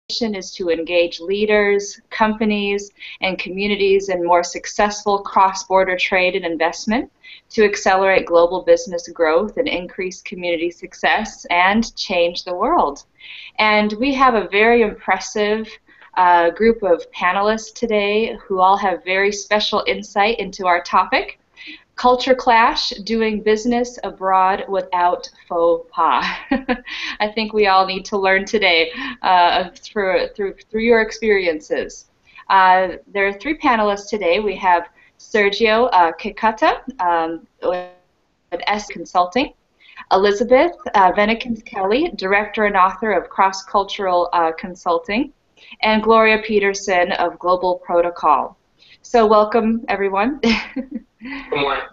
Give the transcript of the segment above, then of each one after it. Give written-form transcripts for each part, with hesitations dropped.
mission is to engage leaders, companies, and communities in more successful cross-border trade and investment to accelerate global business growth and increase community success and change the world. And we have a very impressive group of panelists today who all have very special insight into our topic, Culture Clash, Doing Business Abroad Without Faux Pas. I think we all need to learn today through your experiences. There are three panelists today. We have Sergio Kikata with S Consulting, Elizabeth Venikins-Kelly, Director and Author of Cross-Cultural Consulting, and Gloria Peterson of Global Protocol. So welcome, everyone. Good morning.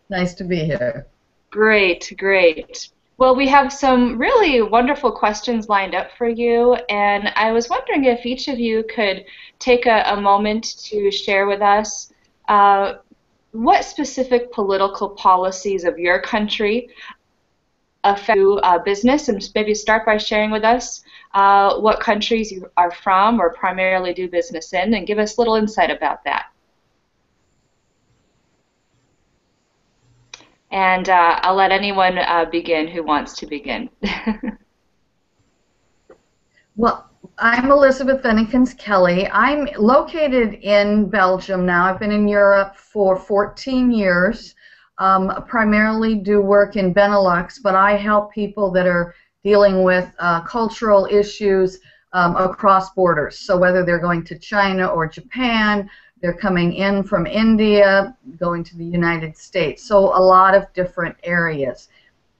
Nice to be here. Great, great. Well, we have some really wonderful questions lined up for you, and I was wondering if each of you could take a moment to share with us what specific political policies of your country affect business, and maybe start by sharing with us what countries you are from or primarily do business in, and give us a little insight about that. And I'll let anyone begin who wants to begin. Well, I'm Elizabeth Venikins-Kelly. I'm located in Belgium now. I've been in Europe for 14 years. Primarily do work in Benelux, but I help people that are dealing with cultural issues across borders. So whether they're going to China or Japan, they're coming in from India, going to the United States. So a lot of different areas.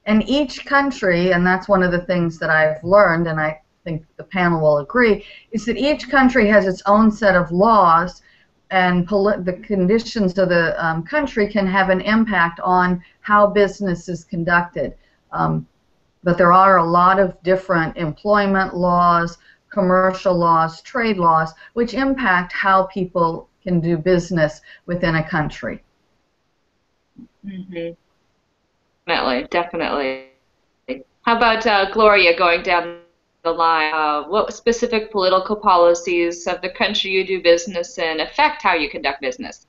And each country, and that's one of the things that I've learned, and I think the panel will agree, is that each country has its own set of laws, and the conditions of the country can have an impact on how business is conducted. But there are a lot of different employment laws, commercial laws, trade laws, which impact how people can do business within a country. Mm-hmm. Definitely, definitely. How about Gloria, going down the line? What specific political policies of the country you do business in affect how you conduct business?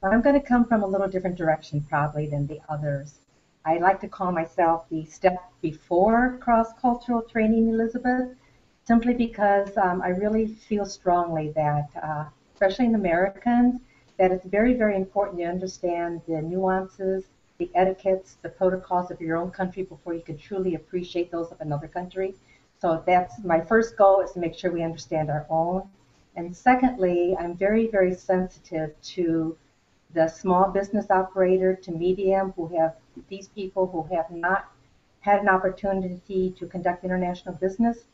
I'm going to come from a little different direction probably than the others. I like to call myself the step before cross-cultural training, Elizabeth, simply because I really feel strongly that especially in Americans, that it's very, very important to understand the nuances, the etiquettes, the protocols of your own country before you can truly appreciate those of another country. So that's my first goal, is to make sure we understand our own. And secondly, I'm very, very sensitive to the small business operator to medium, who have these people who have not had an opportunity to conduct international business.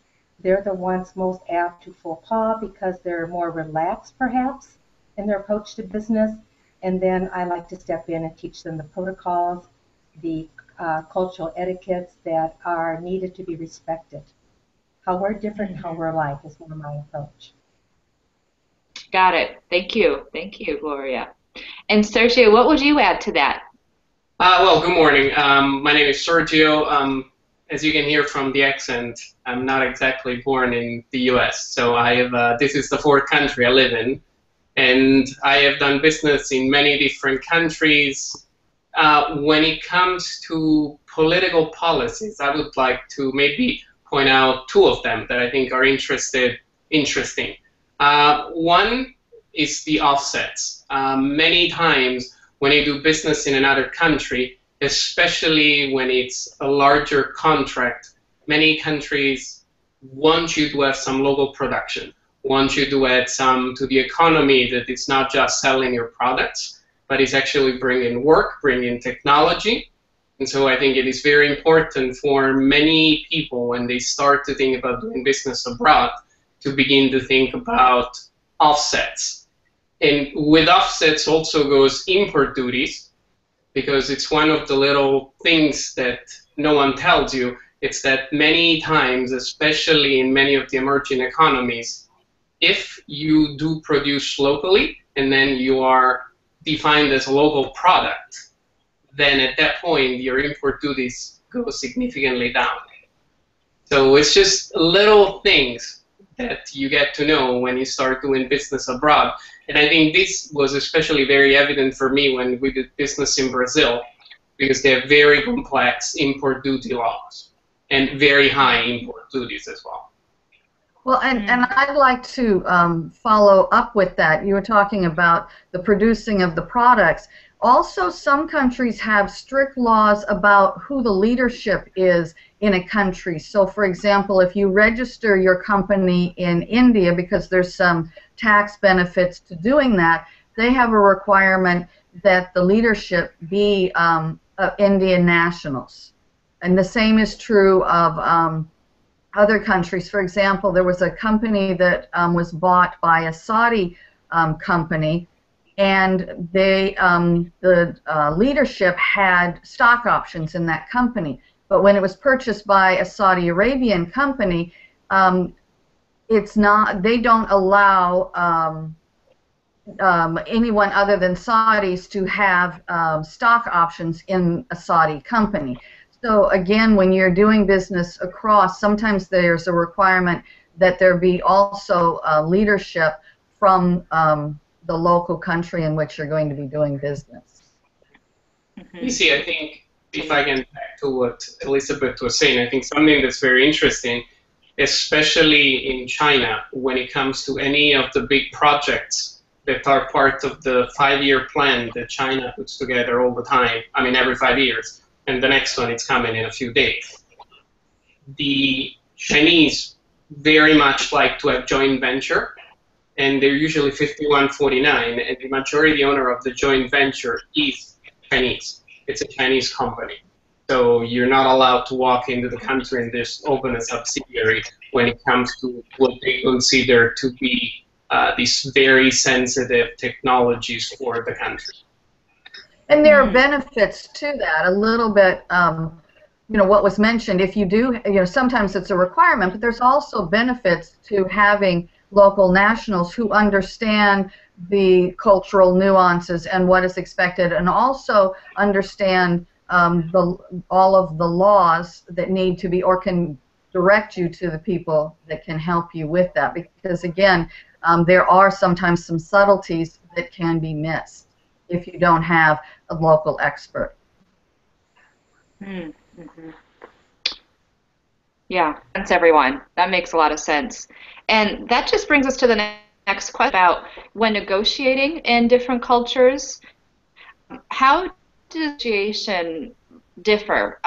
They're the ones most apt to faux pas because they're more relaxed, perhaps, in their approach to business. And then I like to step in and teach them the protocols, the cultural etiquettes that are needed to be respected. How we're different and how we're alike is more my approach. Got it. Thank you. Thank you, Gloria. And Sergio, what would you add to that? Well, good morning. My name is Sergio. As you can hear from the accent, I'm not exactly born in the US. So this is the fourth country I live in. And I have done business in many different countries. When it comes to political policies, I would like to maybe point out two of them that I think are interesting. One is the offsets. Many times when you do business in another country, especially when it's a larger contract, many countries want you to have some local production, want you to add some to the economy, that it's not just selling your products, but it's actually bringing work, bringing technology. And so I think it is very important for many people when they start to think about doing business abroad to begin to think about offsets. And with offsets also goes import duties, because it's one of the little things that no one tells you. It's that many times, especially in many of the emerging economies, if you do produce locally and then you are defined as a local product, then at that point your import duties go significantly down. So it's just little things that you get to know when you start doing business abroad. And I think this was especially very evident for me when we did business in Brazil, because they have very complex import duty laws and very high import duties as well. Well, and I'd like to follow up with that. You were talking about the producing of the products. Also, some countries have strict laws about who the leadership is in a country. So, for example, if you register your company in India, because there's some tax benefits to doing that, they have a requirement that the leadership be Indian nationals. And the same is true of other countries. For example, there was a company that was bought by a Saudi company, and they, the leadership had stock options in that company. But when it was purchased by a Saudi Arabian company, it's not. They don't allow anyone other than Saudis to have stock options in a Saudi company. So again, when you're doing business across, sometimes there's a requirement that there be also leadership from the local country in which you're going to be doing business. You see, I think, if I can back to what Elizabeth was saying, I think something that's very interesting, especially in China, when it comes to any of the big projects that are part of the 5-year plan that China puts together all the time, I mean every 5 years, and the next one is coming in a few days. The Chinese very much like to have joint venture, and they're usually 51-49, and the majority owner of the joint venture is Chinese. It's a Chinese company. So you're not allowed to walk into the country and just open a subsidiary when it comes to what they consider to be these very sensitive technologies for the country. And there are benefits to that. A little bit, you know, what was mentioned. If you do, you know, sometimes it's a requirement, but there's also benefits to having local nationals who understand the cultural nuances and what is expected, and also understand all of the laws that need to be, or can direct you to the people that can help you with that. Because again, there are sometimes some subtleties that can be missed if you don't have a local expert. Mm-hmm. Yeah, thanks everyone. That makes a lot of sense. And that just brings us to the next question about when negotiating in different cultures. How does negotiation differ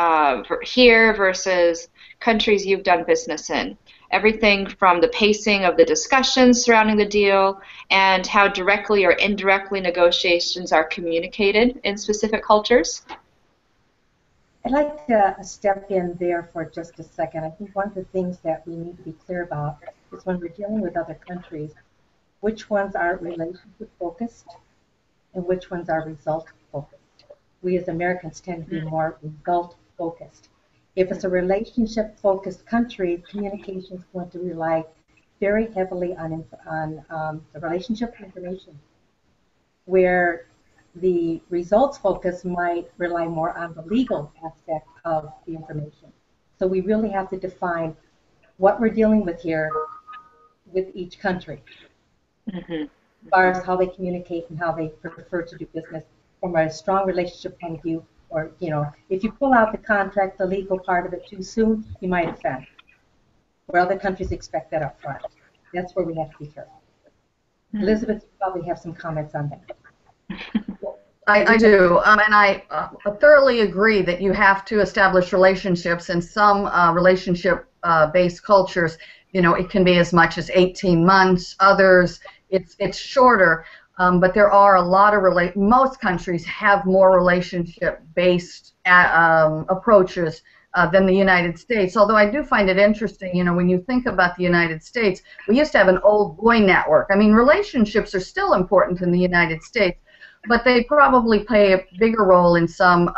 here versus countries you've done business in? Everything from the pacing of the discussions surrounding the deal and how directly or indirectly negotiations are communicated in specific cultures. I'd like to step in there for just a second. I think one of the things that we need to be clear about is when we're dealing with other countries, which ones are relationship focused and which ones are result focused. We as Americans tend to be more result focused. If it's a relationship focused country, communication is going to rely very heavily on the relationship information, where the results focus might rely more on the legal aspect of the information. So we really have to define what we're dealing with here with each country, as far as how they communicate and how they prefer to do business from a strong relationship point of view. Or, you know, if you pull out the contract, the legal part of it too soon, you might offend. Where other countries expect that up front. That's where we have to be careful. Elizabeth, you probably have some comments on that. I do, and I thoroughly agree that you have to establish relationships. In some relationship-based cultures, you know, it can be as much as 18 months. Others, it's shorter. But there are a lot of most countries have more relationship-based approaches than the United States. Although I do find it interesting, you know, when you think about the United States, we used to have an old boy network. I mean, relationships are still important in the United States, but they probably play a bigger role in some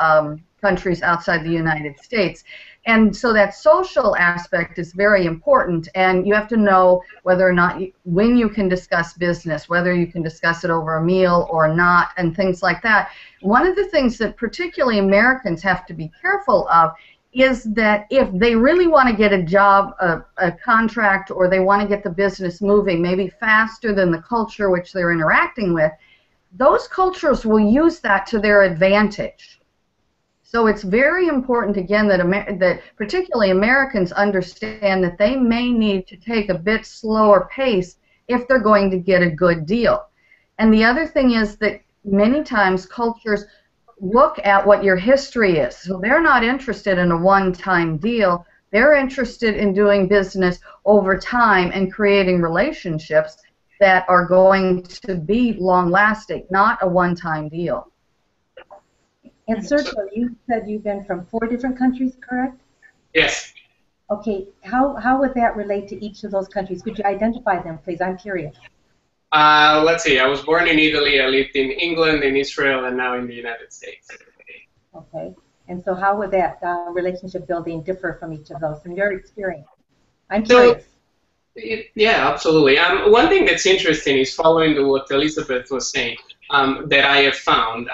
countries outside the United States. And so that social aspect is very important, and you have to know whether or not, when you can discuss business, whether you can discuss it over a meal or not, and things like that. One of the things that particularly Americans have to be careful of is that if they really want to get a job, a contract, or they want to get the business moving maybe faster than the culture which they're interacting with, those cultures will use that to their advantage. So it's very important, again, that particularly Americans understand that they may need to take a bit slower pace if they're going to get a good deal. And the other thing is that many times cultures look at what your history is. So they're not interested in a one-time deal. They're interested in doing business over time and creating relationships that are going to be long-lasting, not a one-time deal. And Sergio, you said you've been from 4 different countries, correct? Yes. Okay, how would that relate to each of those countries? Could you identify them, please? I'm curious. Let's see. I was born in Italy. I lived in England, in Israel, and now in the United States. Okay. And so how would that relationship building differ from each of those, from your experience? I'm curious. Yeah, absolutely. One thing that's interesting is following to what Elizabeth was saying that I have found.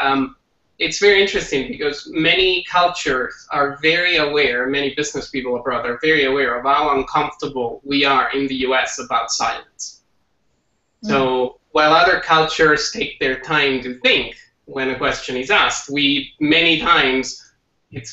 It's very interesting because many cultures are very aware, many business people abroad are very aware of how uncomfortable we are in the US about silence. So while other cultures take their time to think when a question is asked, we many times,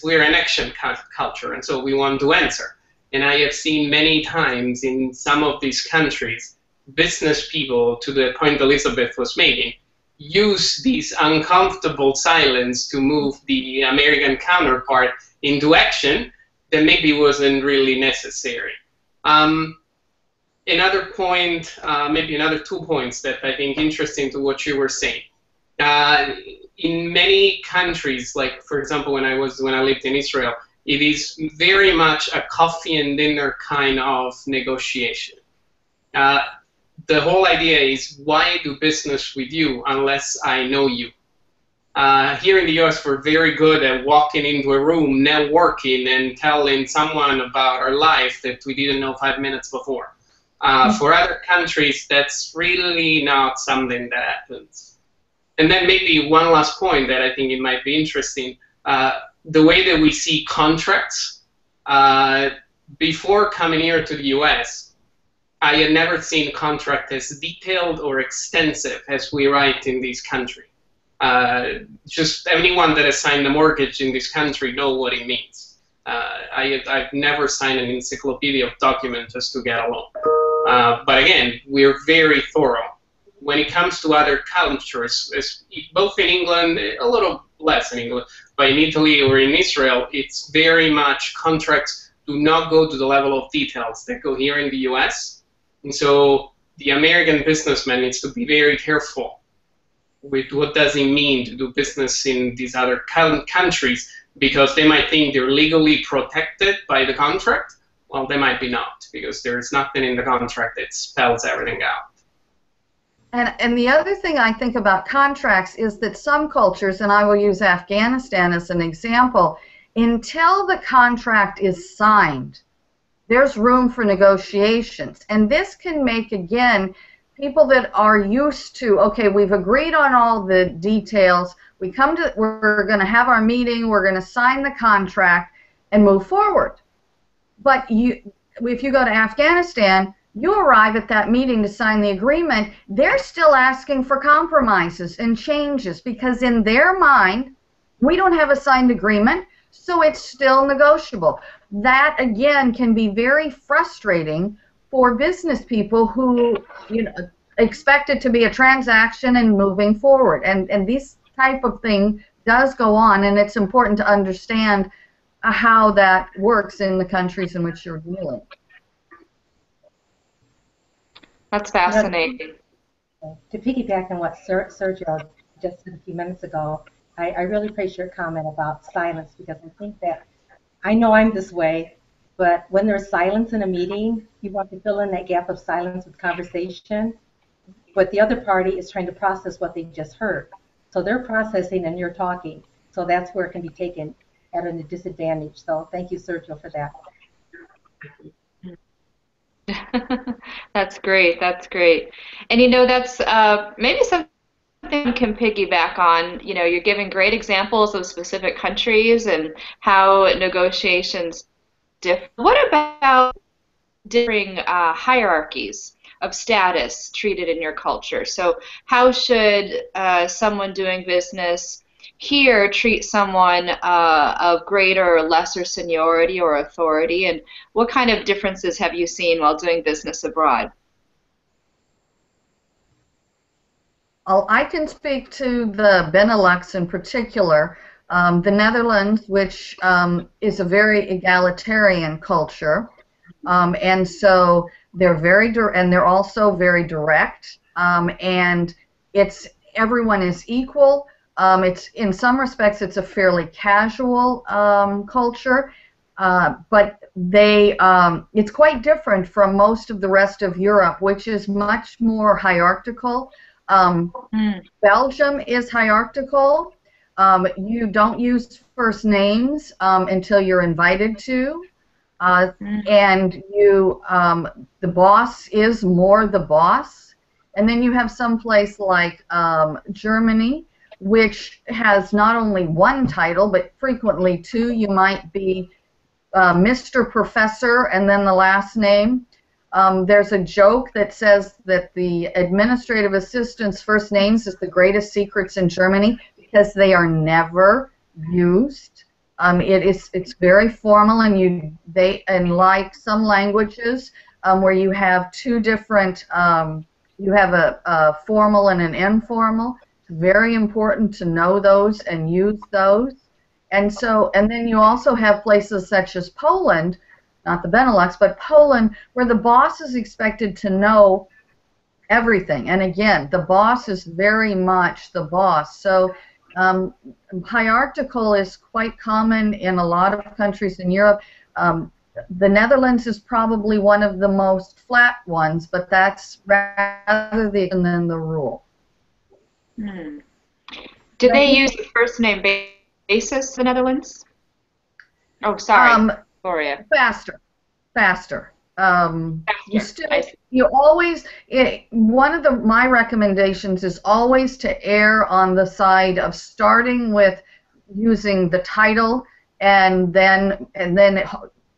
we're an action culture, and so we want to answer. And I have seen many times in some of these countries, business people, to the point Elizabeth was making, use this uncomfortable silence to move the American counterpart into action that maybe wasn't really necessary. Another point, maybe another 2 points that I think interesting to what you were saying. In many countries, like for example when I lived in Israel, it is very much a coffee and dinner kind of negotiation. The whole idea is, why do business with you unless I know you? Here in the US, we're very good at walking into a room, networking, and telling someone about our life that we didn't know 5 minutes before. For other countries, that's really not something that happens. And then maybe one last point that I think it might be interesting, the way that we see contracts, before coming here to the US, I had never seen a contract as detailed or extensive as we write in this country. Just anyone that has signed a mortgage in this country know what it means. I've never signed an encyclopedia of documents just to get a loan. But again, we're very thorough. When it comes to other cultures, both in England, a little less in England, but in Italy or in Israel, it's very much contracts do not go to the level of details that go here in the US. And so the American businessman needs to be very careful with what does it mean to do business in these other countries, because they might think they're legally protected by the contract. Well, they might be not, because there's nothing in the contract that spells everything out. And the other thing I think about contracts is that some cultures, and I will use Afghanistan as an example, until the contract is signed, there's room for negotiations. And this can make, again, people that are used to, okay, we've agreed on all the details, we're going to have our meeting, we're going to sign the contract and move forward. But if you go to Afghanistan, you arrive at that meeting to sign the agreement, they're still asking for compromises and changes because in their mind, we don't have a signed agreement, so it's still negotiable. That, again, can be very frustrating for business people who expect it to be a transaction and moving forward. And this type of thing does go on, and it's important to understand how that works in the countries in which you're dealing. That's fascinating. To piggyback on what Sergio just said a few minutes ago, I really appreciate your comment about silence, because I think that, I know I'm this way, but when there's silence in a meeting, you want to fill in that gap of silence with conversation, but the other party is trying to process what they just heard. So they're processing and you're talking. So that's where it can be taken at a disadvantage. So thank you, Sergio, for that. That's great. That's great. And that's maybe something something can piggyback on. You know, you're giving great examples of specific countries and how negotiations differ. What about differing hierarchies of status treated in your culture? So how should someone doing business here treat someone of greater or lesser seniority or authority? And what kind of differences have you seen while doing business abroad? I can speak to the Benelux in particular. The Netherlands, which is a very egalitarian culture, and so they're and they're also very direct, and it's everyone is equal. It's in some respects it's a fairly casual culture, but it's quite different from most of the rest of Europe, which is much more hierarchical. Belgium is hierarchical. You don't use first names until you're invited to, and the boss is more the boss. And then you have some place like Germany, which has not only one title but frequently two. You might be Mr. Professor and then the last name. There's a joke that says that the administrative assistant's first names is the greatest secrets in Germany because they are never used. It's very formal, and like some languages where you have two different you have a formal and an informal. It's very important to know those and use those. And then you also have places such as Poland, not the Benelux, but Poland, where the boss is expected to know everything. And again, the boss is very much the boss. So hierarchical is quite common in a lot of countries in Europe. The Netherlands is probably one of the most flat ones, but that's rather the exception than the rule. Do they use the first name basis, the Netherlands? Oh, sorry, Gloria. Faster. You always, one of my recommendations is always to err on the side of starting with using the title and then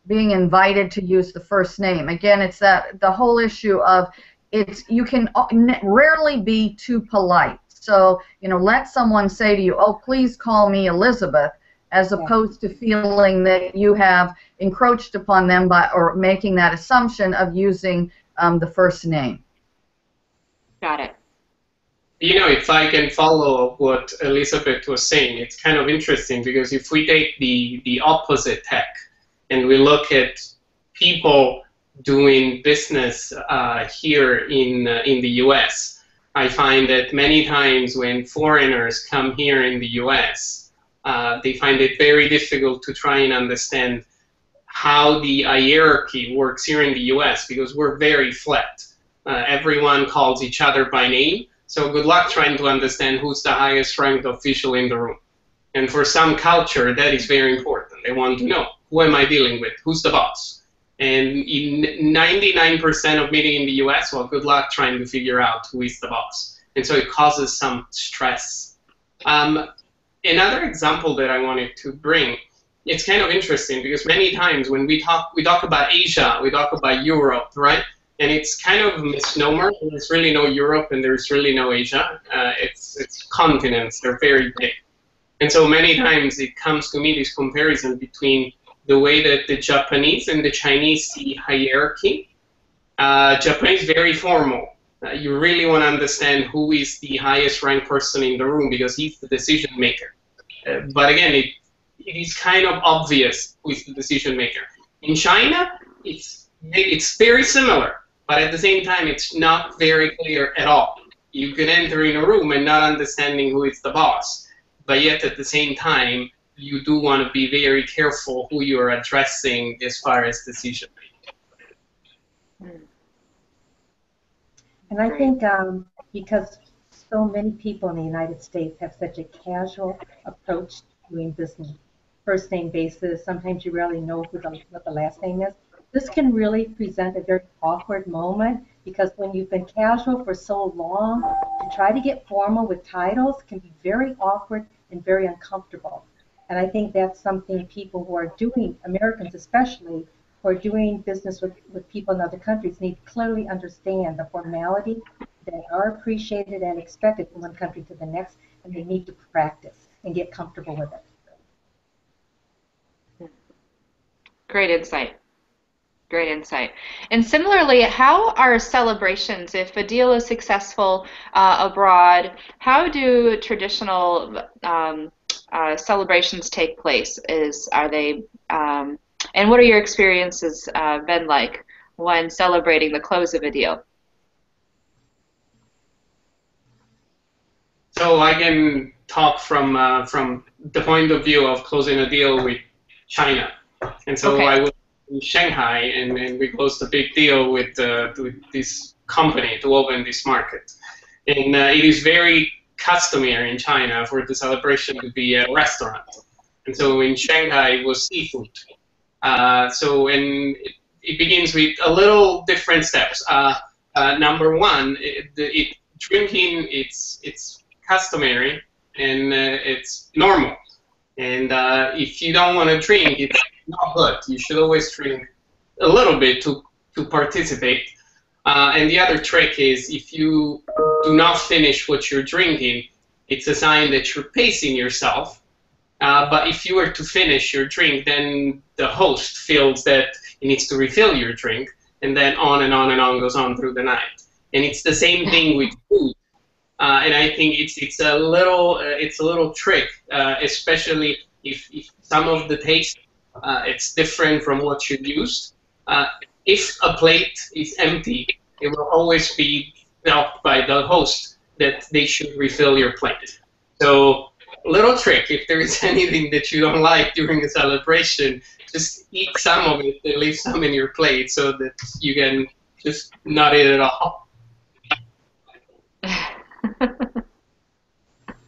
being invited to use the first name. Again, it's the whole issue of you can rarely be too polite. So, let someone say to you, "Oh, please call me Elizabeth," as opposed to feeling that you have encroached upon them or making that assumption of using the first name. Got it. If I can follow what Elizabeth was saying, it's kind of interesting because if we take the opposite tack and we look at people doing business here in the U.S., I find that many times when foreigners come here in the U.S., they find it very difficult to try and understand how the hierarchy works here in the U.S. because we're very flat. Everyone calls each other by name, so good luck trying to understand who's the highest ranked official in the room. And for some culture, that is very important. They want to know, who am I dealing with? Who's the boss? And in 99% of meetings in the US, well, good luck trying to figure out who is the boss. And so it causes some stress. Another example that I wanted to bring, it's kind of interesting because many times when we talk about Asia, we talk about Europe, right? And it's kind of a misnomer. There's really no Europe and there's really no Asia. It's continents. They're very big. And so many times it comes to me, this comparison between the way that the Japanese and the Chinese see hierarchy. Japanese very formal. You really want to understand who is the highest ranked person in the room because he's the decision maker. But again, it is kind of obvious who is the decision maker. In China, it's very similar, but at the same time, it's not very clear at all. You can enter in a room and not understanding who is the boss, but yet at the same time, you do want to be very careful who you are addressing as far as decision making. And I think because so many people in the United States have such a casual approach to doing business, first name basis, sometimes you rarely know what the last name is. This can really present a very awkward moment because when you've been casual for so long, to to try to get formal with titles can be very awkward and very uncomfortable. And I think that's something people who are doing, Americans especially, who are doing business with people in other countries need to clearly understand the formality that are appreciated and expected from one country to the next, and they need to practice and get comfortable with it. Great insight. Great insight. And similarly, how are celebrations, if a deal is successful abroad, how do traditional celebrations take place? And what are your experiences been like when celebrating the close of a deal? So I can talk from the point of view of closing a deal with China. And so Okay. I was in Shanghai, and we closed a big deal with this company to open this market. And it is very customary in China for the celebration to be a restaurant. And so in Shanghai, it was seafood. And it begins with a little different steps. Number one, drinking, it's customary and it's normal. And if you don't want to drink, it's not good. You should always drink a little bit to participate. And the other trick is if you do not finish what you're drinking, it's a sign that you're pacing yourself. But if you were to finish your drink, then the host feels that he needs to refill your drink, and then on and on and on goes on through the night. And it's the same thing with food. And I think it's a little trick, especially if some of the taste it's different from what you used. If a plate is empty, it will always be felt by the host that they should refill your plate. So, little trick: if there is anything that you don't like during a celebration, just eat some of it and leave some in your plate so that you can just not eat it all.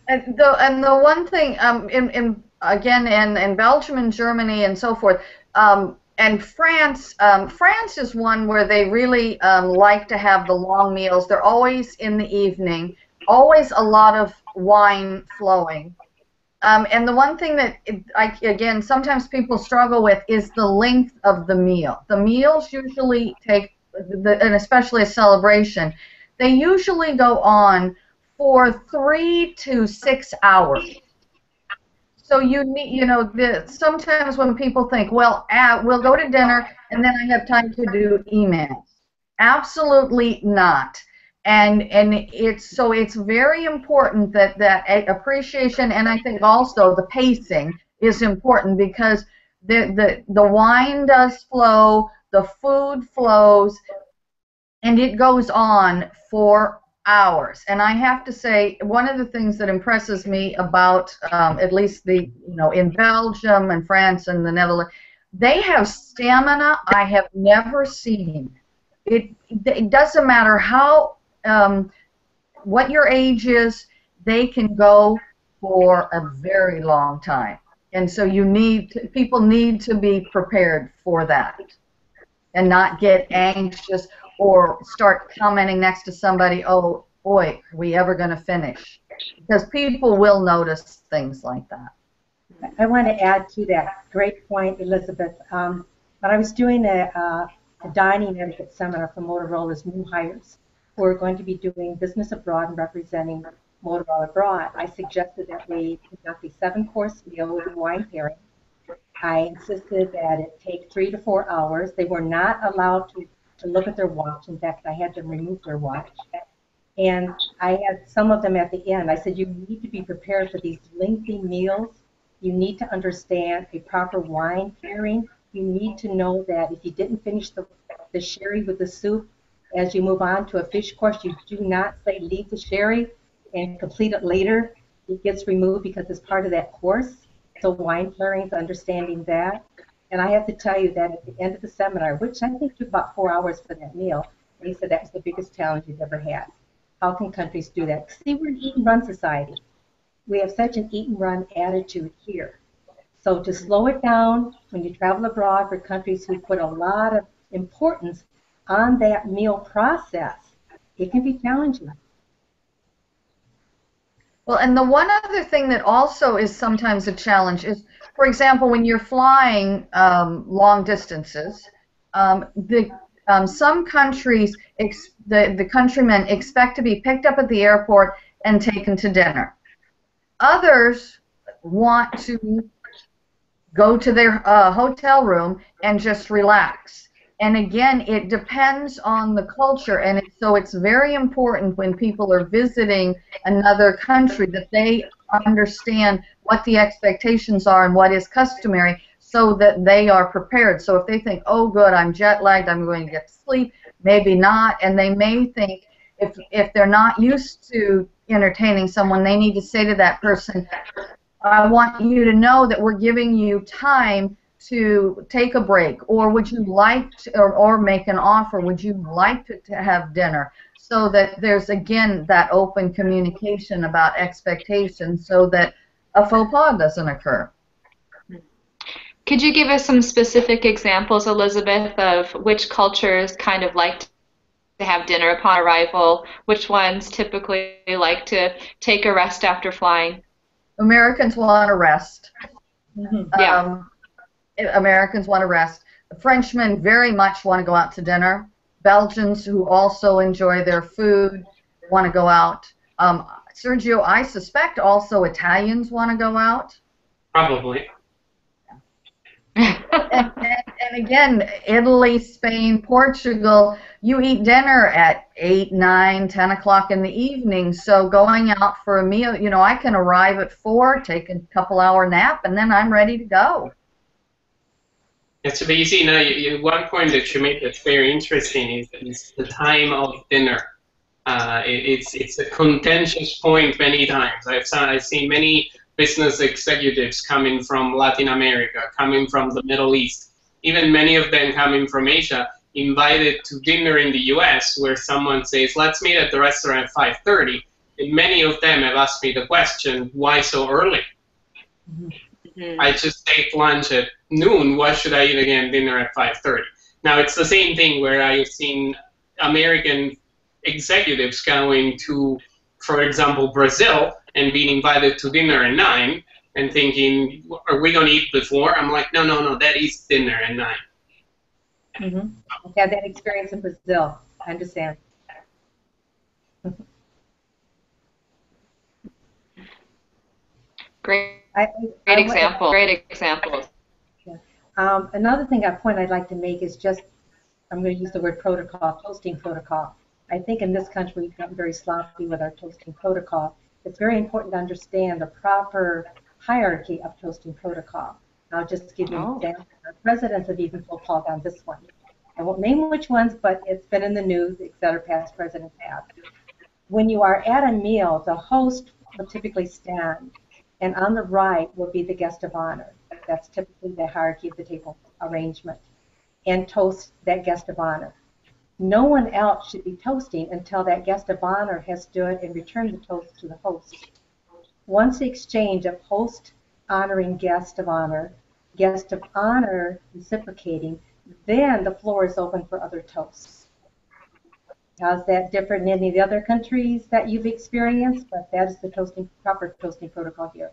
And the one thing in Belgium and Germany and so forth, and France, France is one where they really like to have the long meals. They're always in the evening, always a lot of wine flowing. And the one thing that, again, sometimes people struggle with is the length of the meal. The meals usually take, and especially a celebration, they usually go on for 3 to 6 hours. So you need, sometimes when people think, well, we'll go to dinner and then I have time to do emails. Absolutely not. And it's very important that appreciation, and I think also the pacing is important, because the wine does flow, the food flows, and it goes on for hours. And I have to say, one of the things that impresses me about at least in Belgium and France and the Netherlands, they have stamina I have never seen. It doesn't matter what your age is, they can go for a very long time. And so people need to be prepared for that and not get anxious or start commenting next to somebody, oh boy, are we ever going to finish? Because people will notice things like that. I want to add to that. Great point, Elizabeth. When I was doing a dining etiquette seminar for Motorola's new hires who are going to be doing business abroad and representing Motorola abroad, I suggested that we conduct a 7-course meal with a wine pairing. I insisted that it take 3 to 4 hours. They were not allowed to look at their watch. In fact, I had them remove their watch. And I had some of them at the end. I said, you need to be prepared for these lengthy meals. You need to understand a proper wine pairing. You need to know that if you didn't finish the sherry with the soup, as you move on to a fish course, you do not say leave the sherry and complete it later. It gets removed because it's part of that course. So wine pairings, understanding that. And I have to tell you that at the end of the seminar, which I think took about 4 hours for that meal, they said that was the biggest challenge you've ever had. How can countries do that? See, we're an eat and run society. We have such an eat and run attitude here. So to slow it down when you travel abroad for countries who put a lot of importance on that meal process, it can be challenging. Well, and the one other thing that also is sometimes a challenge is, for example, when you're flying long distances, some countries, the countrymen expect to be picked up at the airport and taken to dinner. Others want to go to their hotel room and just relax. And again, it depends on the culture, and so it's very important when people are visiting another country that they understand what the expectations are and what is customary so that they are prepared. So if they think, oh good, I'm jet lagged, I'm going to get sleep, maybe not, and they may think if they're not used to entertaining someone, they need to say to that person, I want you to know that we're giving you time to take a break, or would you like to, or make an offer, would you like to have dinner? So that there's, again, that open communication about expectations so that a faux pas doesn't occur. Could you give us some specific examples, Elizabeth, of which cultures kind of like to have dinner upon arrival, which ones typically like to take a rest after flying? Americans want to rest. Yeah. Americans want to rest. Frenchmen very much want to go out to dinner. Belgians, who also enjoy their food, want to go out. Sergio, I suspect also Italians want to go out. Probably. and again, Italy, Spain, Portugal, you eat dinner at 8, 9, 10 o'clock in the evening, so going out for a meal, you know, I can arrive at 4, take a couple-hour nap, and then I'm ready to go. Yes, but you see, now one point that you made that's very interesting is the time of dinner. It's a contentious point many times. I've seen many business executives coming from Latin America, coming from the Middle East, even many of them coming from Asia, invited to dinner in the US where someone says, let's meet at the restaurant at 5:30. And many of them have asked me the question, why so early? I just ate lunch at noon, why should I eat again dinner at 5:30? Now it's the same thing where I've seen American executives going to, for example, Brazil and being invited to dinner at 9 and thinking, are we going to eat before? I'm like, no, that is dinner at 9. I've had that experience in Brazil. I understand. Great example. Great example. Yeah. Another thing I'd like to make is just, I'm going to use the word protocol, toasting protocol. I think in this country we've gotten very sloppy with our toasting protocol. It's very important to understand the proper hierarchy of toasting protocol. I'll just give you an example. Our presidents have even faux pas on this one. I won't name which ones, but it's been in the news, etc. Past presidents have. When you are at a meal, the host will typically stand, and on the right will be the guest of honor. That's typically the hierarchy of the table arrangement, and toast that guest of honor. No one else should be toasting until that guest of honor has stood and returned the toast to the host. Once the exchange of host honoring guest of honor reciprocating, then the floor is open for other toasts. How's that different in any of the other countries that you've experienced? But that is the proper toasting protocol here.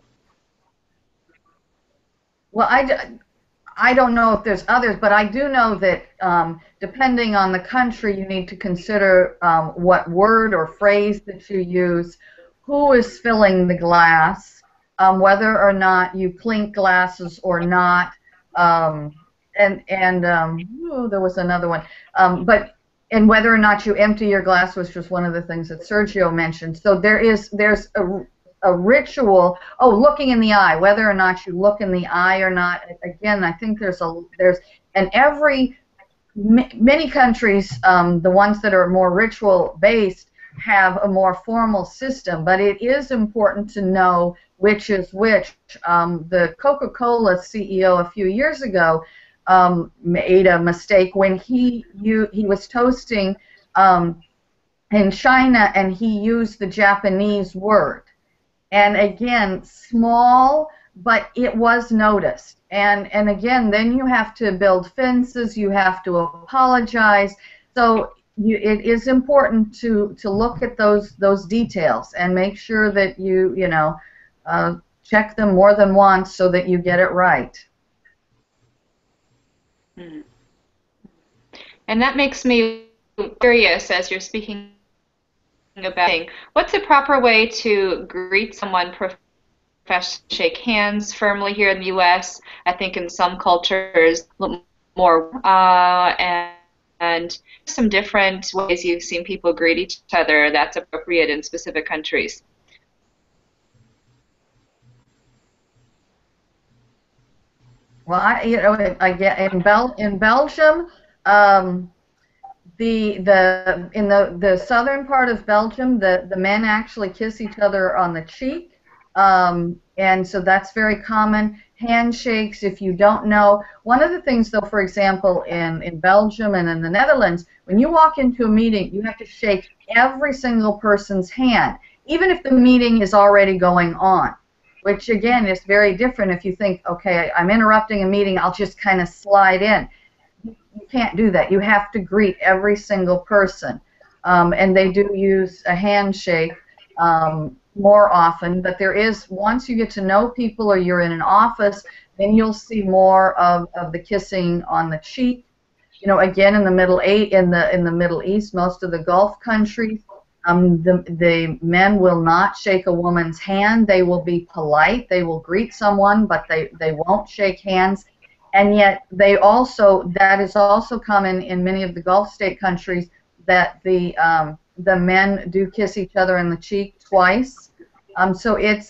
Well, I don't know if there's others, but I do know that depending on the country, you need to consider what word or phrase that you use, who is filling the glass, whether or not you clink glasses or not, there was another one, and whether or not you empty your glass, which was one of the things that Sergio mentioned. So there's a ritual. Oh, looking in the eye, whether or not you look in the eye or not. Again, I think many countries, the ones that are more ritual based, have a more formal system, but it is important to know which is which. The Coca-Cola CEO a few years ago made a mistake when he was toasting in China, and he used the Japanese word. And again, small, but it was noticed. And again, then you have to build fences, you have to apologize. So it is important to look at those details and make sure that you know check them more than once so that you get it right. Mm. And that makes me curious as you're speaking about what's the proper way to greet someone professionally, shake hands firmly here in the U.S. I think in some cultures a little more and some different ways you've seen people greet each other that's appropriate in specific countries. Well, you know, I get in Belgium, in the southern part of Belgium, the men actually kiss each other on the cheek, and so that's very common. Handshakes, if you don't know. One of the things, though, for example, in Belgium and in the Netherlands, when you walk into a meeting, you have to shake every single person's hand, even if the meeting is already going on, which, again, is very different if you think, okay, I'm interrupting a meeting, I'll just kind of slide in. You can't do that. You have to greet every single person. And they do use a handshake more often, but there is, once you get to know people or you're in an office, then you'll see more of the kissing on the cheek. You know, again, in the Middle East, most of the Gulf countries, the men will not shake a woman's hand. They will be polite. They will greet someone, but they won't shake hands. And yet that is also common in many of the Gulf state countries, that the men do kiss each other in the cheek twice. So it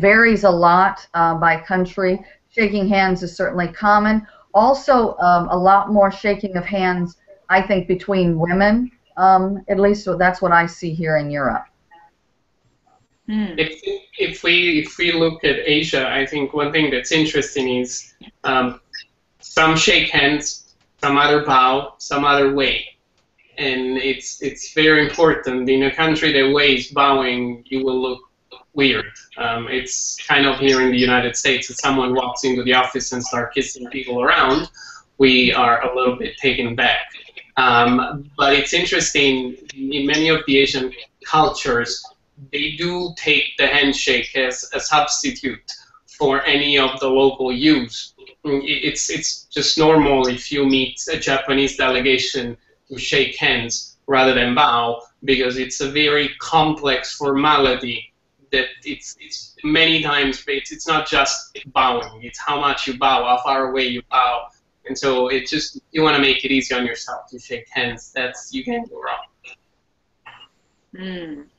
varies a lot by country. Shaking hands is certainly common. Also, a lot more shaking of hands, I think, between women. At least that's what I see here in Europe. If we look at Asia, I think one thing that's interesting is some shake hands, some other bow, some other wave, and it's very important. In a country that ways bowing, you will look weird. It's kind of here in the United States, if someone walks into the office and starts kissing people around, we are a little bit taken back. But it's interesting, in many of the Asian cultures, they do take the handshake as a substitute for any of the local use. It's just normal if you meet a Japanese delegation to shake hands rather than bow, because it's a very complex formality that it's many times, it's not just bowing, it's how much you bow, how far away you bow. And so it's just, you want to make it easy on yourself to shake hands. You can't go wrong.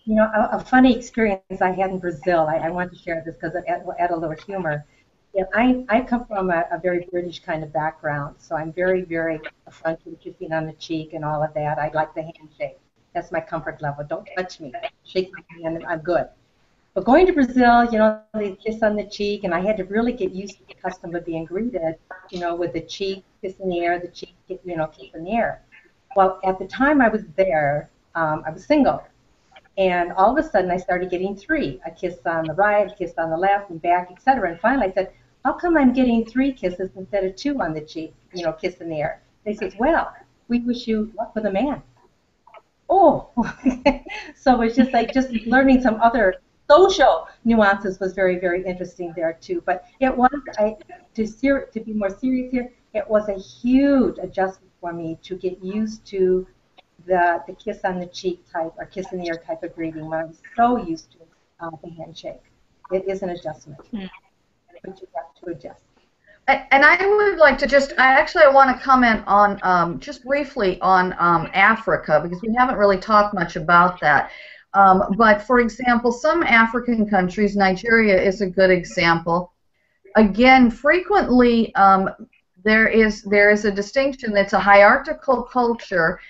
You know, a funny experience I had in Brazil, I want to share this because it will add a little humor. Yeah, I come from a very British kind of background, so I'm very, very affronted, kissing on the cheek and all of that. I like the handshake. That's my comfort level. Don't touch me. Shake my hand and I'm good. But going to Brazil, you know, they kiss on the cheek, and I had to really get used to the custom of being greeted, you know, with the cheek, kiss in the air, the cheek, you know, kiss in the air. Well, at the time I was there, I was single. And all of a sudden, I started getting three. A kiss on the right, a kiss on the left, and back, etc. And finally, I said, how come I'm getting 3 kisses instead of 2 on the cheek, you know, kiss in the air? They said, well, we wish you luck with a man. Oh, so it's just like just learning some other social nuances was very, very interesting there, too. But it was, to be more serious here, it was a huge adjustment for me to get used to the kiss on the cheek type or kiss in the ear type of greeting when I was so used to the handshake. It is an adjustment, but you have to adjust. And I would like to I want to comment on, just briefly on Africa, because we haven't really talked much about that. But for example, some African countries, Nigeria is a good example. Again, frequently there is a distinction. It's a hierarchical culture.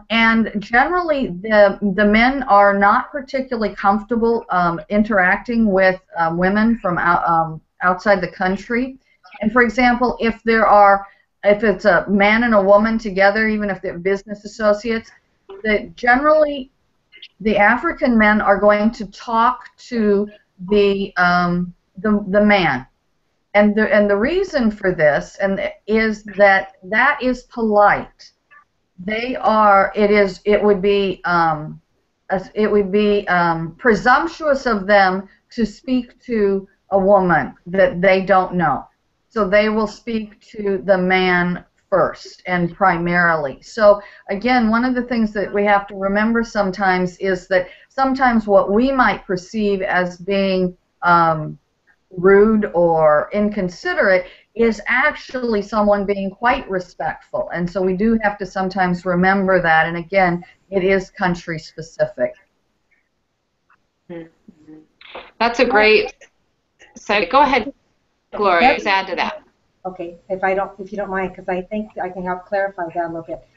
And generally, the men are not particularly comfortable interacting with women from outside the country. And for example, if it's a man and a woman together, even if they're business associates, generally the African men are going to talk to the man. And the reason for this is that is polite. It would be presumptuous of them to speak to a woman that they don't know. So they will speak to the man first and primarily. So again, one of the things that we have to remember sometimes is that sometimes what we might perceive as being rude or inconsiderate is actually someone being quite respectful. And so we do have to sometimes remember that. And again, it is country specific. That's a great segue. Go ahead, Gloria. Please add to that. Okay, if you don't mind, because I think I can help clarify that a little bit.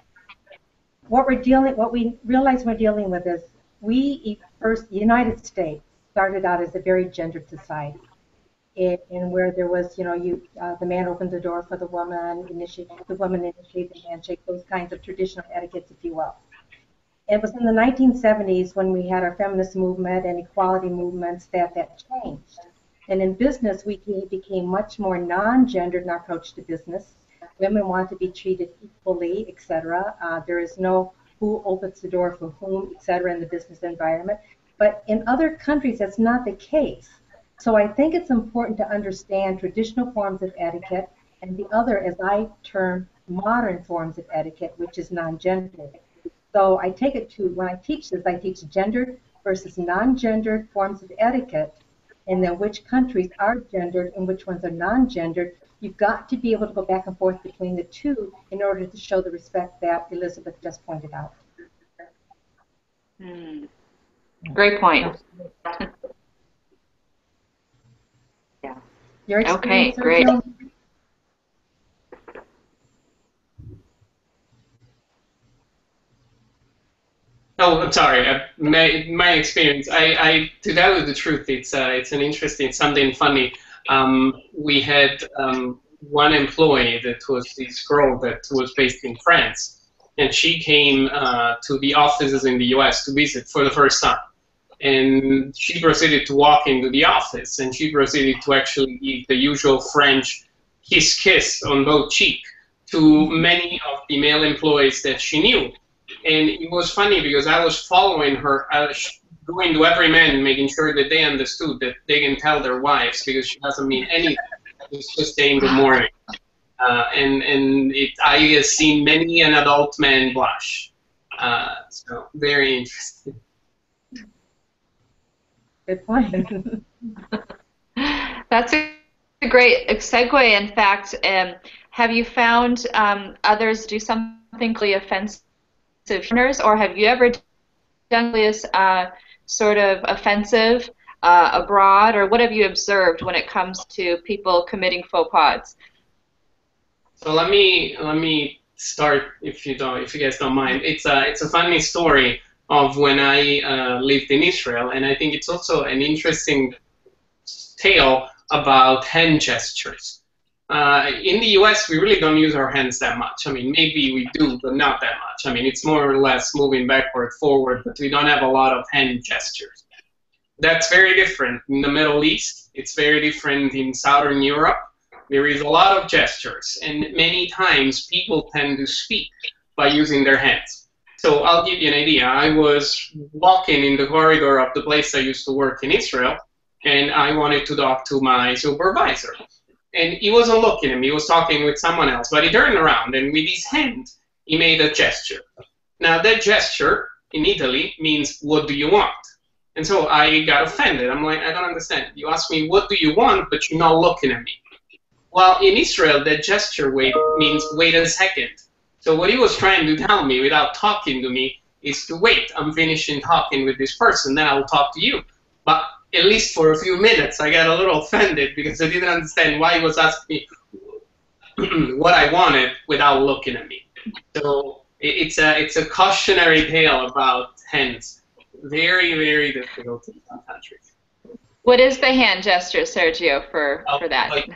What we realize we're dealing with is the United States started out as a very gendered society. In where there was, the man opened the door for the woman, the woman initiated the handshake, those kinds of traditional etiquettes, if you will. It was in the 1970s when we had our feminist movement and equality movements that changed. And in business, we became much more non-gendered in our approach to business. Women want to be treated equally, etc. There is no who opens the door for whom, etc. in the business environment. But in other countries, that's not the case. So I think it's important to understand traditional forms of etiquette and the other, as I term, modern forms of etiquette, which is non-gendered. So I take it to, when I teach this, I teach gendered versus non-gendered forms of etiquette, and then which countries are gendered and which ones are non-gendered. You've got to be able to go back and forth between the two in order to show the respect that Elizabeth just pointed out. Great point. Yeah. Your experience, okay, great. Oh, I'm sorry. My experience. To tell you the truth, it's an interesting, something funny. We had one employee that was this girl that was based in France, and she came to the offices in the U.S. to visit for the first time. And she proceeded to walk into the office, and she proceeded to actually give the usual French kiss on both cheeks to many of the male employees that she knew. And it was funny because I was following her, going to every man, making sure that they understood that they can tell their wives because she doesn't mean anything. It's just saying good morning. I have seen many an adult man blush. So very interesting. Good point. That's a great segue. In fact, have you found others do something really offensive, or have you ever done this sort of offensive abroad, or what have you observed when it comes to people committing faux pas? So let me start, if you guys don't mind. It's a funny story of when I lived in Israel, and I think it's also an interesting tale about hand gestures. In the US, we really don't use our hands that much. I mean, maybe we do, but not that much. I mean, it's more or less moving backward, forward, but we don't have a lot of hand gestures. That's very different in the Middle East. It's very different in Southern Europe. There is a lot of gestures, and many times people tend to speak by using their hands. So I'll give you an idea. I was walking in the corridor of the place I used to work in Israel, and I wanted to talk to my supervisor. And he wasn't looking at me, he was talking with someone else, but he turned around and with his hand, he made a gesture. Now that gesture in Italy means, what do you want? And so I got offended. I'm like, I don't understand. You ask me, what do you want, but you're not looking at me. Well, in Israel, that gesture means wait a second. So what he was trying to tell me without talking to me is to wait. I'm finishing talking with this person, then I'll talk to you. But at least for a few minutes, I got a little offended because I didn't understand why he was asking me what I wanted without looking at me. So it's a cautionary tale about hands. Very, very difficult in some countries. What is the hand gesture, Sergio, for that? Like,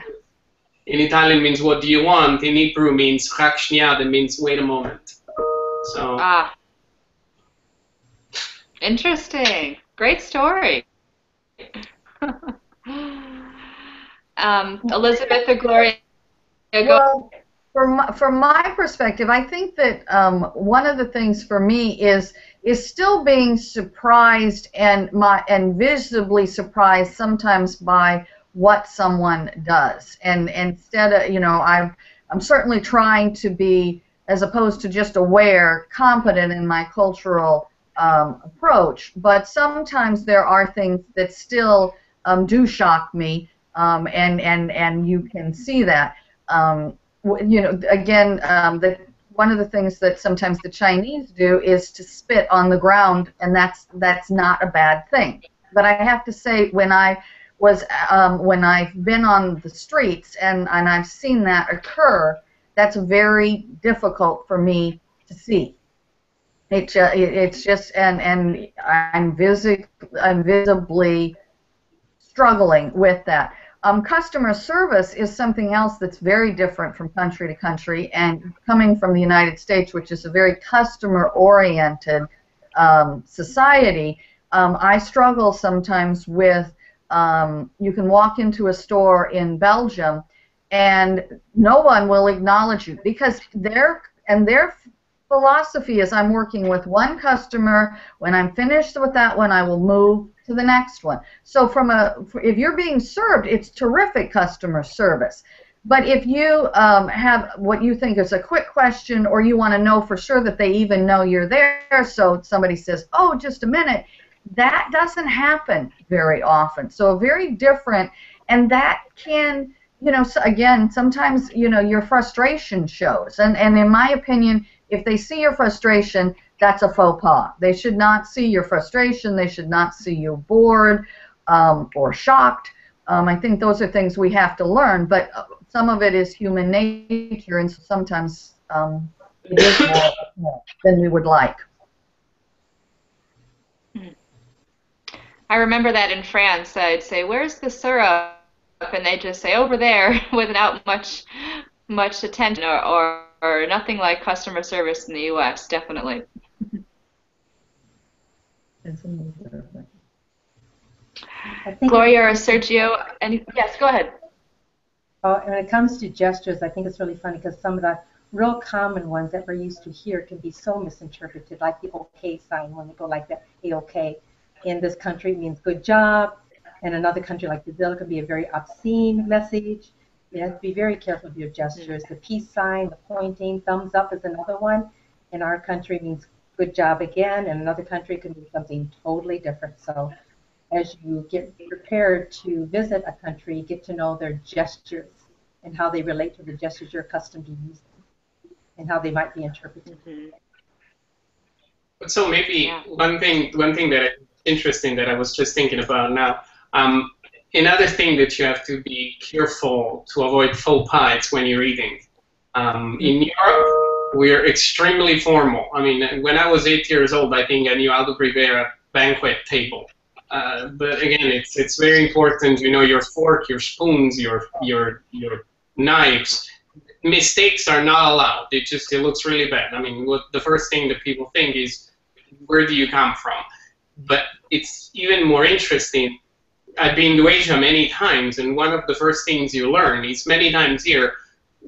in Italian means what do you want? In Hebrew means "rak shniya," that means wait a moment. So. Interesting. Great story. Elizabeth or Gloria, go. Well, from my perspective, I think that one of the things for me is still being surprised and visibly surprised sometimes by what someone does, and instead of I'm certainly trying to be, as opposed to just aware, competent in my cultural approach, but sometimes there are things that still do shock me, and you can see that. Again, one of the things that sometimes the Chinese do is to spit on the ground, and that's not a bad thing. But I have to say, when I've been on the streets and I've seen that occur, that's very difficult for me to see. It's just, and I'm visibly struggling with that. Customer service is something else that's very different from country to country, and coming from the United States, which is a very customer-oriented society, I struggle sometimes with, you can walk into a store in Belgium and no one will acknowledge you because their philosophy is, I'm working with one customer. When I'm finished with that one, I will move to the next one. So if you're being served, it's terrific customer service. But if you have what you think is a quick question, or you want to know for sure that they even know you're there, so somebody says, oh, just a minute, that doesn't happen very often. So very different, and that can, so again, sometimes, your frustration shows. And in my opinion, if they see your frustration, that's a faux pas. They should not see your frustration. They should not see you bored or shocked. I think those are things we have to learn, but some of it is human nature, and sometimes it is more than we would like. I remember that in France, I'd say, "Where's the syrup?" And they'd just say, "Over there," without much attention, or nothing like customer service in the U.S. Definitely. Gloria or Sergio, yes, go ahead. When it comes to gestures, I think it's really funny because some of the real common ones that we're used to here can be so misinterpreted, like the OK sign when they go like that, A-OK. In this country, it means good job. In another country like Brazil, it can be a very obscene message. You have to be very careful of your gestures. The peace sign, the pointing, thumbs up is another one. In our country, it means good job again. In another country, it can mean something totally different. So as you get prepared to visit a country, get to know their gestures and how they relate to the gestures you're accustomed to using and how they might be interpreted. So maybe one thing that is interesting that I was just thinking about now, another thing that you have to be careful to avoid faux pas is when you're eating. In Europe, we're extremely formal. I mean, when I was 8 years old, I think I knew how to prepare a banquet table. But again, it's very important. Your fork, your spoons, your knives. Mistakes are not allowed. It looks really bad. I mean, the first thing that people think is, where do you come from? But it's even more interesting. I've been to Asia many times, and one of the first things you learn is many times here,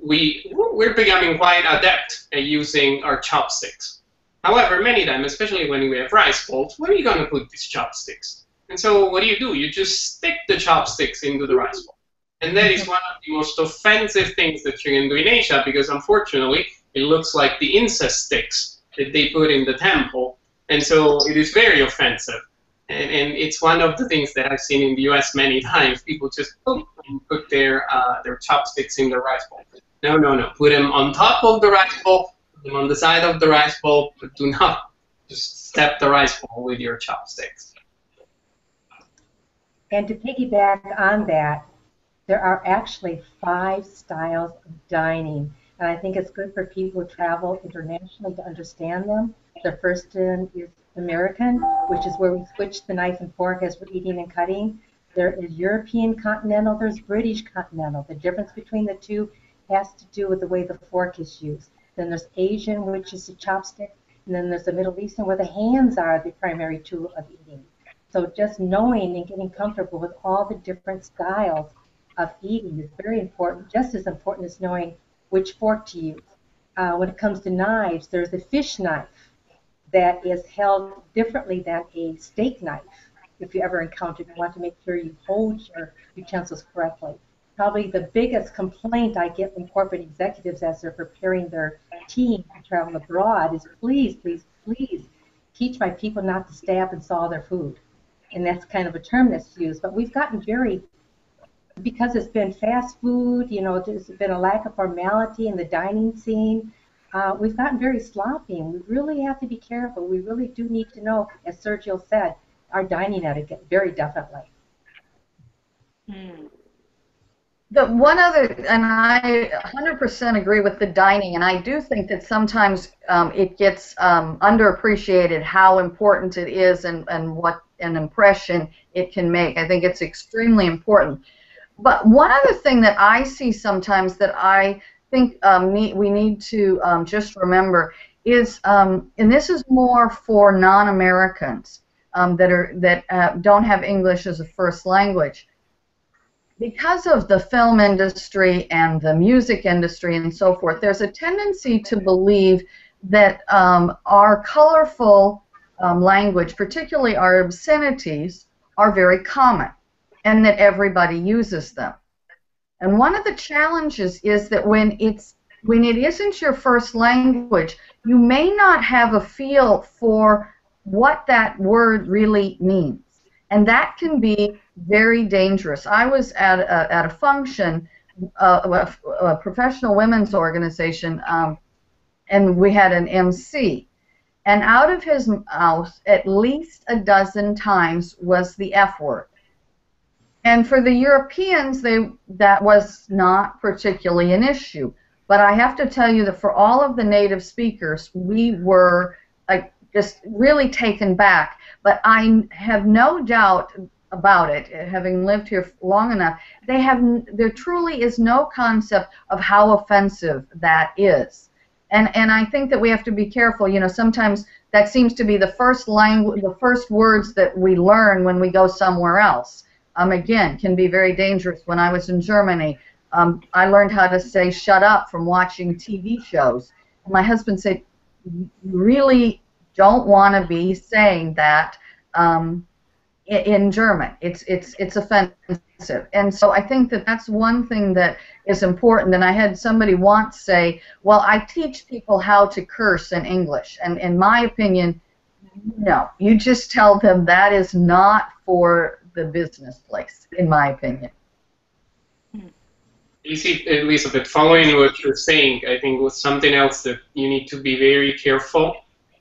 we're becoming quite adept at using our chopsticks. However, many times, especially when we have rice bowls, where are you going to put these chopsticks? And so what do? You just stick the chopsticks into the rice bowl. And that is one of the most offensive things that you can do in Asia, because unfortunately, it looks like the incest sticks that they put in the temple. And so it is very offensive. And it's one of the things that I've seen in the U.S. many times. People just put their chopsticks in the rice bowl. No. Put them on top of the rice bowl, put them on the side of the rice bowl, but do not just step the rice bowl with your chopsticks. And to piggyback on that, there are actually 5 styles of dining, and I think it's good for people who travel internationally to understand them. The first one is American, which is where we switch the knife and fork as we're eating and cutting. There is European continental, there's British continental. The difference between the two has to do with the way the fork is used. Then there's Asian, which is the chopstick, and then there's the Middle Eastern, where the hands are the primary tool of eating. So just knowing and getting comfortable with all the different styles of eating is very important, just as important as knowing which fork to use. When it comes to knives, there's a fish knife that is held differently than a steak knife. If you ever encounter it, you want to make sure you hold your utensils correctly. Probably the biggest complaint I get from corporate executives as they're preparing their team to travel abroad is please, please, please teach my people not to stab and saw their food. And that's kind of a term that's used. But we've gotten very, because it's been fast food, you know, there's been a lack of formality in the dining scene. We've gotten very sloppy, and we really have to be careful. We really do need to know, as Sergio said, our dining etiquette, very definitely. The one other, and I 100% agree with the dining, and I do think that sometimes it gets underappreciated how important it is and what an impression it can make. I think it's extremely important. But one other thing that I see sometimes that I think we need to just remember is, and this is more for non-Americans that don't have English as a first language. Because of the film industry and the music industry and so forth, there's a tendency to believe that our colorful language, particularly our obscenities, are very common and that everybody uses them. And one of the challenges is that when it isn't your first language, you may not have a feel for what that word really means. And that can be very dangerous. I was at a function, a professional women's organization, and we had an MC. And out of his mouth, at least a dozen times was the F word. And for the Europeans, that was not particularly an issue. But I have to tell you that for all of the native speakers, we were just really taken back. But I have no doubt about it, having lived here long enough, there truly is no concept of how offensive that is. And I think that we have to be careful. You know, sometimes that seems to be the first language, the first words that we learn when we go somewhere else. Again, can be very dangerous. When I was in Germany, I learned how to say shut up from watching TV shows. And my husband said, you really don't want to be saying that in German. It's offensive. And so I think that that's one thing that is important. And I had somebody once say, well, I teach people how to curse in English. And in my opinion, no. You just tell them that is not for the business place, in my opinion. You see, Elizabeth, following what you're saying, I think was something else that you need to be very careful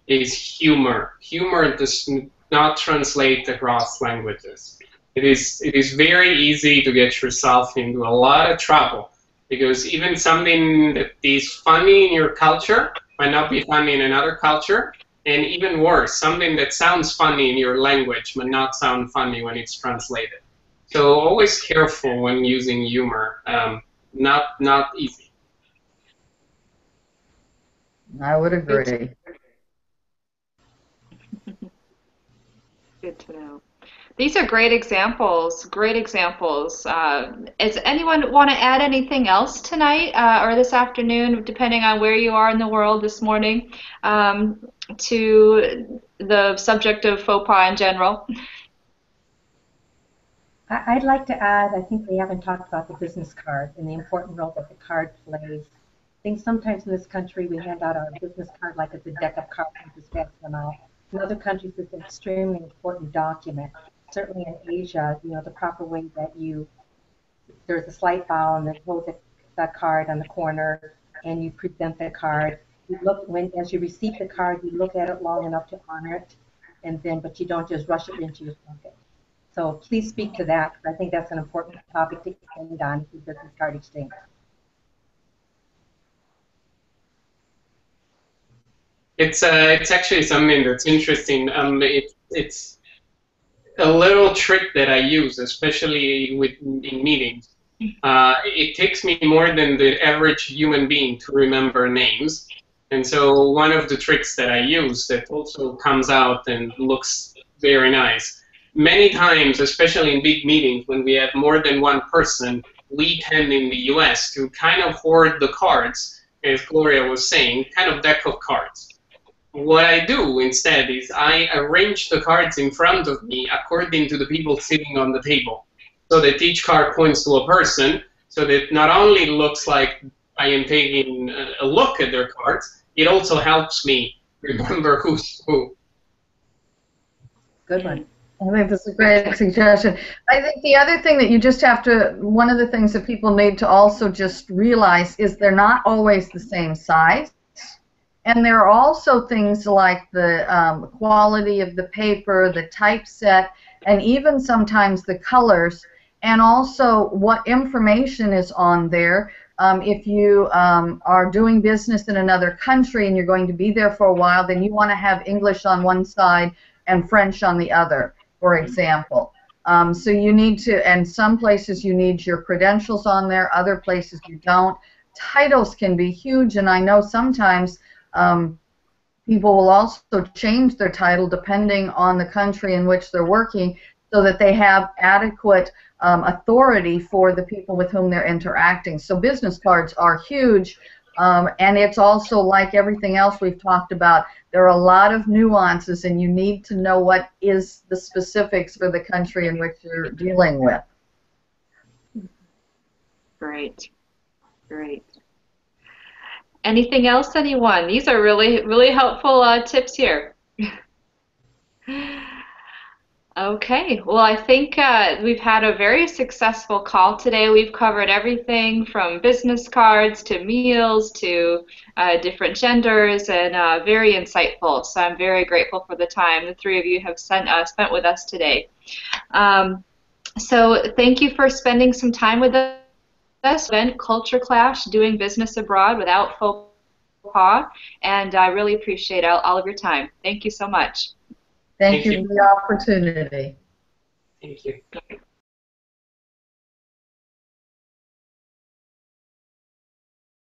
is humor. Humor does not translate across languages. It is very easy to get yourself into a lot of trouble because even something that is funny in your culture might not be funny in another culture, and even worse, something that sounds funny in your language might not sound funny when it's translated. So always careful when using humor. Not easy. I would agree. Good to know. These are great examples, great examples. Does anyone want to add anything else tonight or this afternoon, depending on where you are in the world this morning, to the subject of faux pas in general? I'd like to add, I think we haven't talked about the business card and the important role that the card plays. I think sometimes in this country we hand out our business card like it's a deck of cards and just pass them out. In other countries, it's an extremely important document. Certainly in Asia, you know, the proper way that there's a slight bow and then hold the card on the corner and you present the card. You look, as you receive the card, you look at it long enough to honor it, but you don't just rush it into your pocket. So please speak to that. I think that's an important topic to end on the business card exchange. It's actually something that's interesting. It's a little trick that I use, especially in meetings. It takes me more than the average human being to remember names. And so one of the tricks that I use that also comes out and looks very nice, many times, especially in big meetings when we have more than one person, we tend in the US to kind of hoard the cards, as Gloria was saying, kind of deck of cards. What I do instead is I arrange the cards in front of me according to the people sitting on the table, so that each card points to a person, so that not only looks like I am taking a look at their cards, it also helps me remember who's who. Good one. I think that's a great suggestion. I think the other thing that you just have to, one of the things that people need to also just realize is they're not always the same size. And there are also things like the quality of the paper, the typeset, and even sometimes the colors, and also what information is on there. If you are doing business in another country and you're going to be there for a while, then you want to have English on one side and French on the other, for example. So you need to, and some places you need your credentials on there, other places you don't. Titles can be huge, and I know sometimes people will also change their title depending on the country in which they're working so that they have adequate authority for the people with whom they're interacting. So business cards are huge, and it's also like everything else we've talked about. There are a lot of nuances, and you need to know what is the specifics for the country in which you're dealing with. Great. Great. Anything else, anyone? These are really, really helpful tips here. Okay, well, I think we've had a very successful call today. We've covered everything from business cards to meals to different genders, and very insightful. So I'm very grateful for the time the three of you have spent with us today. So thank you for spending some time with us. Event Culture Clash, Doing Business Abroad Without Faux Pas, and I really appreciate all of your time. Thank you so much. Thank you for the opportunity. Thank you.